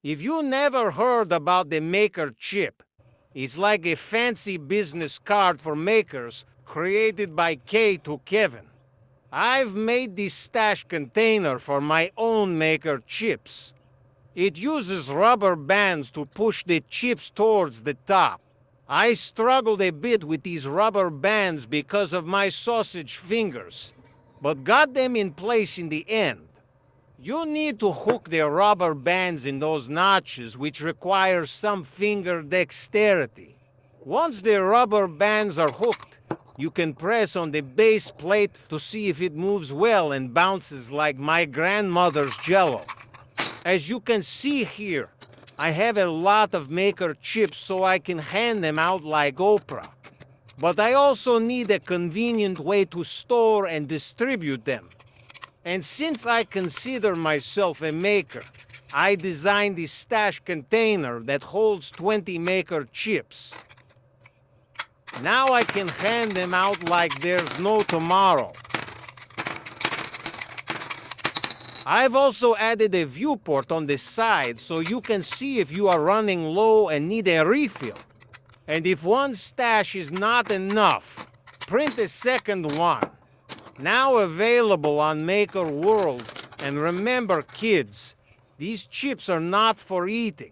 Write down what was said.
If you never heard about the Maker chip, it's like a fancy business card for makers created by Kay to Kevin. I've made this stash container for my own Maker chips. It uses rubber bands to push the chips towards the top. I struggled a bit with these rubber bands because of my sausage fingers, but got them in place in the end. You need to hook the rubber bands in those notches, which requires some finger dexterity. Once the rubber bands are hooked, you can press on the base plate to see if it moves well and bounces like my grandmother's jello. As you can see here, I have a lot of Maker chips so I can hand them out like Oprah. But I also need a convenient way to store and distribute them. And since I consider myself a maker, I designed this stash container that holds 20 Maker chips. Now I can hand them out like there's no tomorrow. I've also added a viewport on the side so you can see if you are running low and need a refill. And if one stash is not enough, print a second one. Now available on Maker World. And remember, kids, these chips are not for eating.